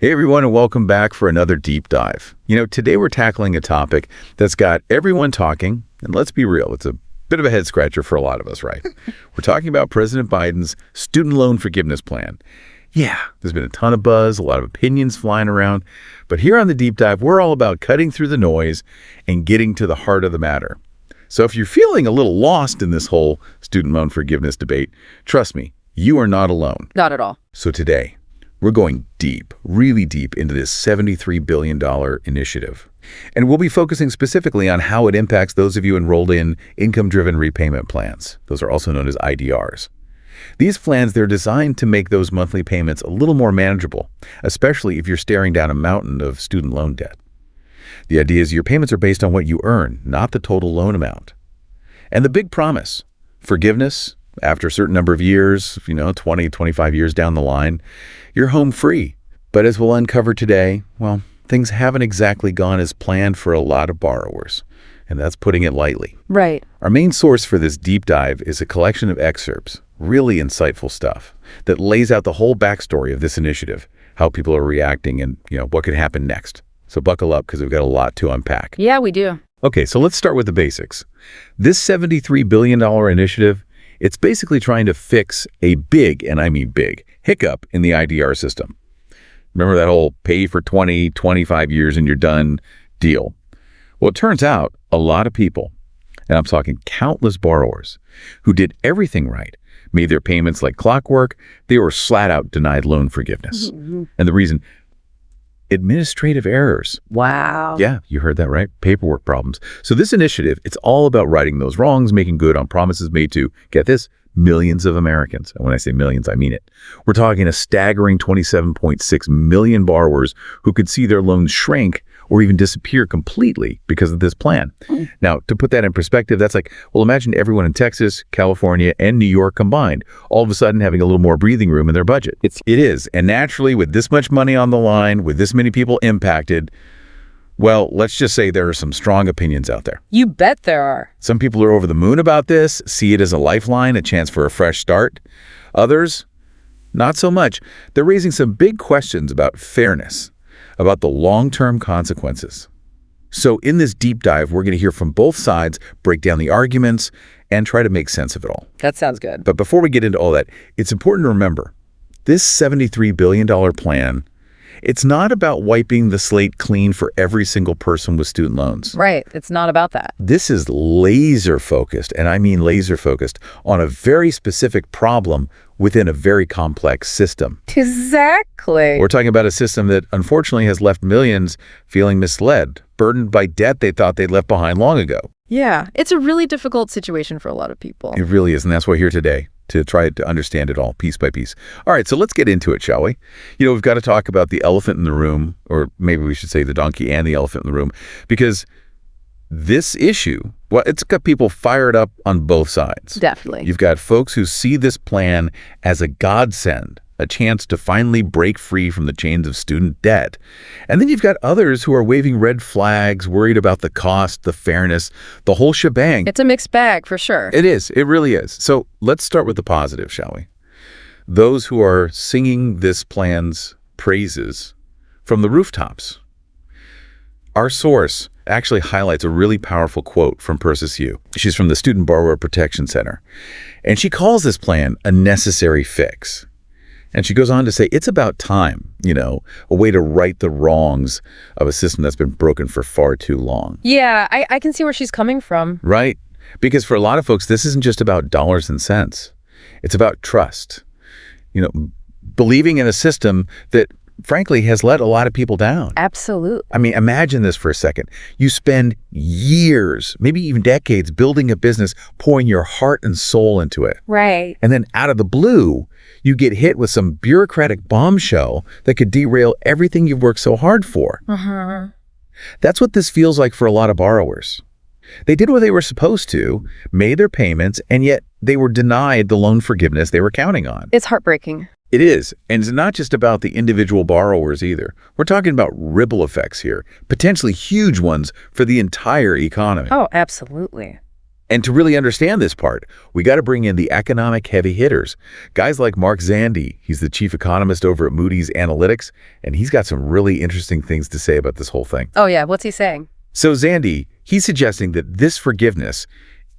Hey everyone, and welcome back for another deep dive. Today we're tackling a topic that's got everyone talking, and let's be real, it's a bit of a head scratcher for a lot of us, right? We're talking about President Biden's student loan forgiveness plan. Yeah, there's been a ton of buzz, a lot of opinions flying around, but here on the deep dive, we're all about cutting through the noise and getting to the heart of the matter. So if you're feeling a little lost in this whole student loan forgiveness debate, trust me, you are not alone. Not at all. So today, we're going deep, really deep into this $73 billion initiative. And we'll be focusing specifically on how it impacts those of you enrolled in income-driven repayment plans. Those are also known as IDRs. These plans, they're designed to make those monthly payments a little more manageable, especially if you're staring down a mountain of student loan debt. The idea is your payments are based on what you earn, not the total loan amount. And the big promise, forgiveness after a certain number of years, 20, 25 years down the line, you're home free. But as we'll uncover today, well, things haven't exactly gone as planned for a lot of borrowers, and that's putting it lightly. Right. Our main source for this deep dive is a collection of excerpts, really insightful stuff, that lays out the whole backstory of this initiative, how people are reacting, and what could happen next. So buckle up because we've got a lot to unpack. Yeah, we do. Okay, so let's start with the basics. This $73 billion initiative, it's basically trying to fix a big, and I mean big, hiccup in the IDR system. Remember that whole pay for 20, 25 years and you're done deal? Well, it turns out a lot of people, and I'm talking countless borrowers, who did everything right, made their payments like clockwork, they were flat out denied loan forgiveness. Mm-hmm. And the reason? Administrative errors. Wow. Yeah, you heard that right. Paperwork problems. So this initiative, it's all about righting those wrongs, making good on promises made to, get this, millions of Americans. And when I say millions, I mean it. We're talking a staggering 27.6 million borrowers who could see their loans shrink or even disappear completely because of this plan. Now, to put that in perspective, that's like, well, imagine everyone in Texas, California, and New York combined, all of a sudden having a little more breathing room in their budget. It is. And naturally, with this much money on the line, with this many people impacted, well, let's just say there are some strong opinions out there. You bet there are. Some people are over the moon about this, see it as a lifeline, a chance for a fresh start. Others, not so much. They're raising some big questions about fairness, about the long-term consequences. So in this deep dive, we're going to hear from both sides, break down the arguments, and try to make sense of it all. That sounds good. But before we get into all that, it's important to remember, this $73 billion plan, it's not about wiping the slate clean for every single person with student loans. Right. It's not about that. This is laser-focused, and I mean laser-focused, on a very specific problem within a very complex system. Exactly. We're talking about a system that unfortunately has left millions feeling misled, burdened by debt they thought they'd left behind long ago. Yeah. It's a really difficult situation for a lot of people. It really is, and that's why we're here today, to try to understand it all piece by piece. All right, so let's get into it, shall we? We've got to talk about the elephant in the room, or maybe we should say the donkey and the elephant in the room, because this issue, well, it's got people fired up on both sides. Definitely. You've got folks who see this plan as a godsend, a chance to finally break free from the chains of student debt. And then you've got others who are waving red flags, worried about the cost, the fairness, the whole shebang. It's a mixed bag for sure. It is. It really is. So let's start with the positive, shall we? Those who are singing this plan's praises from the rooftops. Our source actually highlights a really powerful quote from Persis Yu. She's from the Student Borrower Protection Center. And she calls this plan a necessary fix. And she goes on to say, it's about time, a way to right the wrongs of a system that's been broken for far too long. Yeah, I can see where she's coming from. Right. Because for a lot of folks, this isn't just about dollars and cents. It's about trust. Believing in a system that, frankly, has let a lot of people down. Absolutely. I mean, imagine this for a second. You spend years, maybe even decades, building a business, pouring your heart and soul into it. Right. And then out of the blue, you get hit with some bureaucratic bombshell that could derail everything you've worked so hard for. Uh-huh. That's what this feels like for a lot of borrowers. They did what they were supposed to, made their payments, and yet they were denied the loan forgiveness they were counting on. It's heartbreaking. It is. And it's not just about the individual borrowers either. We're talking about ripple effects here, potentially huge ones for the entire economy. Oh, absolutely. And to really understand this part, we got to bring in the economic heavy hitters. Guys like Mark Zandi, he's the chief economist over at Moody's Analytics, and he's got some really interesting things to say about this whole thing. Oh, yeah. What's he saying? So Zandi, he's suggesting that this forgiveness,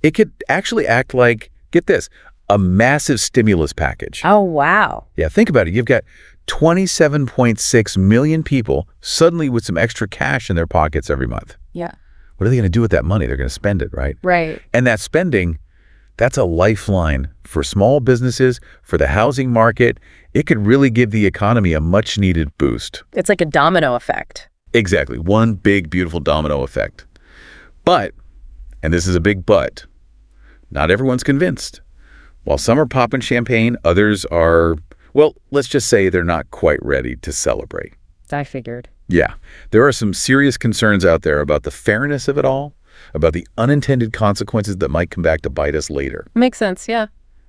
it could actually act like, get this, a massive stimulus package. Oh, wow. Yeah, think about it. You've got 27.6 million people suddenly with some extra cash in their pockets every month. Yeah. What are they going to do with that money? They're going to spend it, right? Right. And that spending, that's a lifeline for small businesses, for the housing market. It could really give the economy a much-needed boost. It's like a domino effect. Exactly. One big, beautiful domino effect. But, and this is a big but, not everyone's convinced. While some are popping champagne, others are, well, let's just say they're not quite ready to celebrate. I figured. Yeah, there are some serious concerns out there about the fairness of it all, about the unintended consequences that might come back to bite us later. Makes sense, yeah.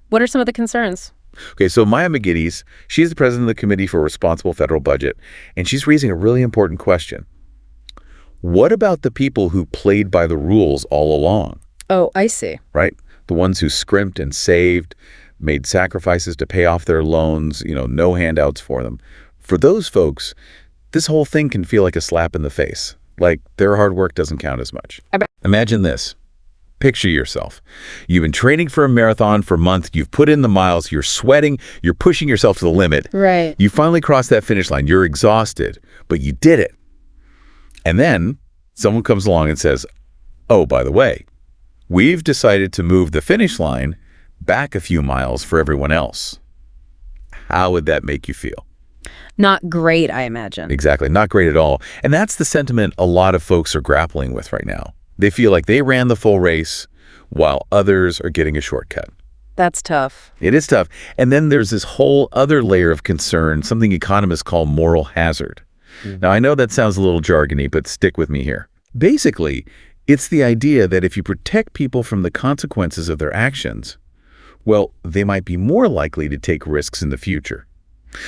What are some of the concerns? Okay, so Maya McGiddies, she's the president of the Committee for Responsible Federal Budget, and she's raising a really important question. What about the people who played by the rules all along? Oh, I see. Right? The ones who scrimped and saved, made sacrifices to pay off their loans, no handouts for them. For those folks, this whole thing can feel like a slap in the face, like their hard work doesn't count as much. Imagine this. Picture yourself. You've been training for a marathon for a month. You've put in the miles. You're sweating. You're pushing yourself to the limit. Right. You finally crossed that finish line. You're exhausted, but you did it. And then someone comes along and says, oh, by the way, we've decided to move the finish line back a few miles for everyone else. How would that make you feel? Not great, I imagine. Exactly. Not great at all. And that's the sentiment a lot of folks are grappling with right now. They feel like they ran the full race while others are getting a shortcut. That's tough. It is tough. And then there's this whole other layer of concern, something economists call moral hazard. Now, I know that sounds a little jargony, but stick with me here. Basically, it's the idea that if you protect people from the consequences of their actions, well, they might be more likely to take risks in the future.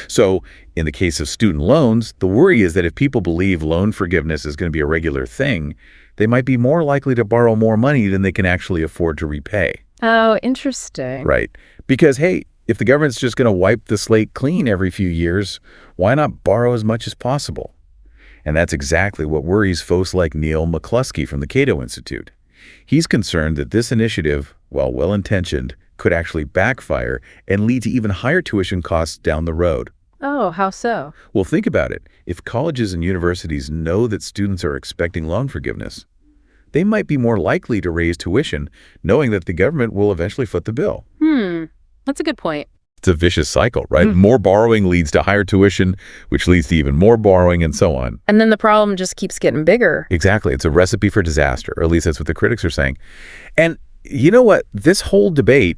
So in the case of student loans, the worry is that if people believe loan forgiveness is going to be a regular thing, they might be more likely to borrow more money than they can actually afford to repay. Oh, interesting. Right. Because, hey, if the government's just going to wipe the slate clean every few years, why not borrow as much as possible? And that's exactly what worries folks like Neil McCluskey from the Cato Institute. He's concerned that this initiative, while well-intentioned, could actually backfire and lead to even higher tuition costs down the road. Oh, how so? Well, think about it. If colleges and universities know that students are expecting loan forgiveness, they might be more likely to raise tuition, knowing that the government will eventually foot the bill. That's a good point. It's a vicious cycle, right? More borrowing leads to higher tuition, which leads to even more borrowing and so on. And then the problem just keeps getting bigger. Exactly. It's a recipe for disaster, or at least that's what the critics are saying. And you know what? This whole debate,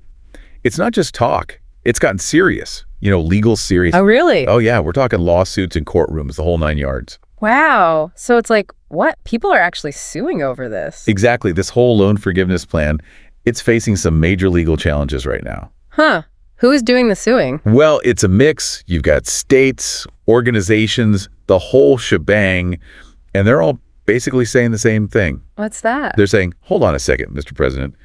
it's not just talk. It's gotten serious, legal serious. Oh, really? Oh, yeah. We're talking lawsuits and courtrooms, the whole 9 yards. Wow. So it's like, what? People are actually suing over this. Exactly. This whole loan forgiveness plan, it's facing some major legal challenges right now. Huh. Who is doing the suing? Well, it's a mix. You've got states, organizations, the whole shebang, and they're all basically saying the same thing. What's that? They're saying, hold on a second, Mr. President.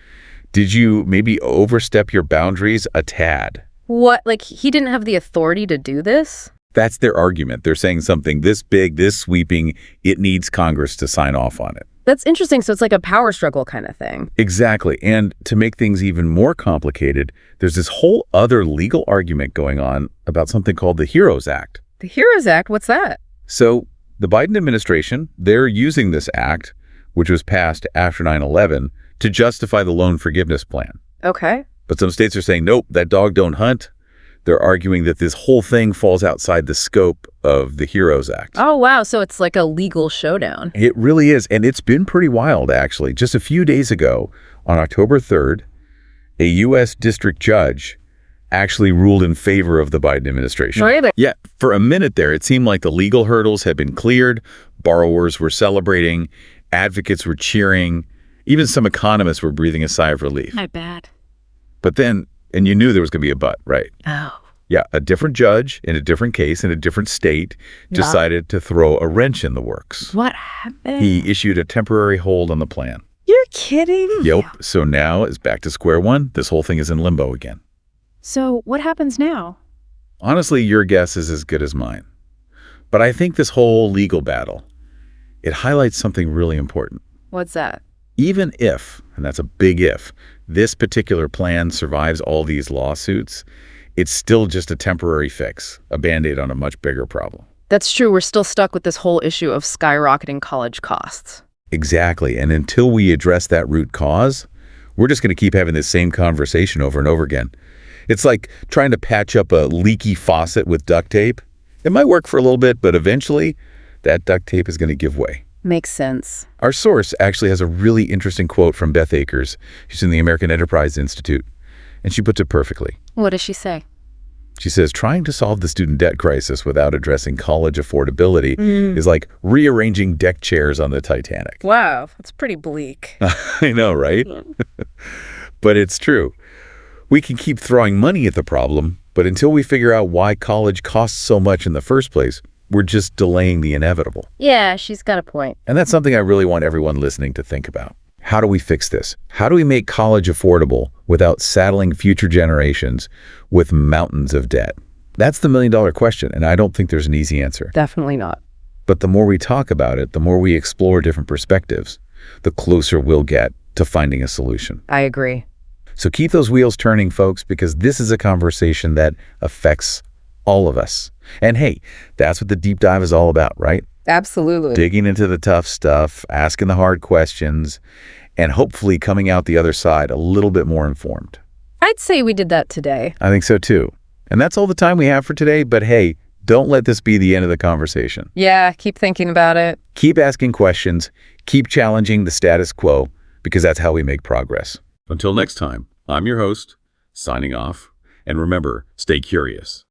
Did you maybe overstep your boundaries a tad? What? Like, he didn't have the authority to do this? That's their argument. They're saying something this big, this sweeping, it needs Congress to sign off on it. That's interesting. So it's like a power struggle kind of thing. Exactly. And to make things even more complicated, there's this whole other legal argument going on about something called the HEROES Act. The HEROES Act? What's that? So the Biden administration, they're using this act, which was passed after 9/11, to justify the loan forgiveness plan. Okay. But some states are saying, nope, that dog don't hunt. They're arguing that this whole thing falls outside the scope of the HEROES Act. Oh, wow. So it's like a legal showdown. It really is. And it's been pretty wild, actually. Just a few days ago, on October 3rd, a U.S. district judge actually ruled in favor of the Biden administration. Really? Yeah. For a minute there, it seemed like the legal hurdles had been cleared. Borrowers were celebrating. Advocates were cheering. Even some economists were breathing a sigh of relief. Not bad. But then, and you knew there was going to be a but, right? Oh. Yeah, a different judge in a different case in a different state decided to throw a wrench in the works. What happened? He issued a temporary hold on the plan. You're kidding? Yep. So now it's back to square one. This whole thing is in limbo again. So what happens now? Honestly, your guess is as good as mine. But I think this whole legal battle, it highlights something really important. What's that? Even if, and that's a big if, this particular plan survives all these lawsuits, it's still just a temporary fix, a Band-Aid on a much bigger problem. That's true. We're still stuck with this whole issue of skyrocketing college costs. Exactly. And until we address that root cause, we're just going to keep having this same conversation over and over again. It's like trying to patch up a leaky faucet with duct tape. It might work for a little bit, but eventually that duct tape is going to give way. Makes sense. Our source actually has a really interesting quote from Beth Akers. She's in the American Enterprise Institute, and she puts it perfectly. What does she say? She says, trying to solve the student debt crisis without addressing college affordability is like rearranging deck chairs on the Titanic. Wow, that's pretty bleak. I know, right? But it's true. We can keep throwing money at the problem, but until we figure out why college costs so much in the first place, we're just delaying the inevitable. Yeah, she's got a point. And that's something I really want everyone listening to think about. How do we fix this? How do we make college affordable without saddling future generations with mountains of debt? That's the million-dollar question, and I don't think there's an easy answer. Definitely not. But the more we talk about it, the more we explore different perspectives, the closer we'll get to finding a solution. I agree. So keep those wheels turning, folks, because this is a conversation that affects all of us. And hey, that's what the deep dive is all about, right? Absolutely. Digging into the tough stuff, asking the hard questions, and hopefully coming out the other side a little bit more informed. I'd say we did that today. I think so too. And that's all the time we have for today, but hey, don't let this be the end of the conversation. Yeah, keep thinking about it. Keep asking questions, keep challenging the status quo, because that's how we make progress. Until next time, I'm your host, signing off, and remember, stay curious.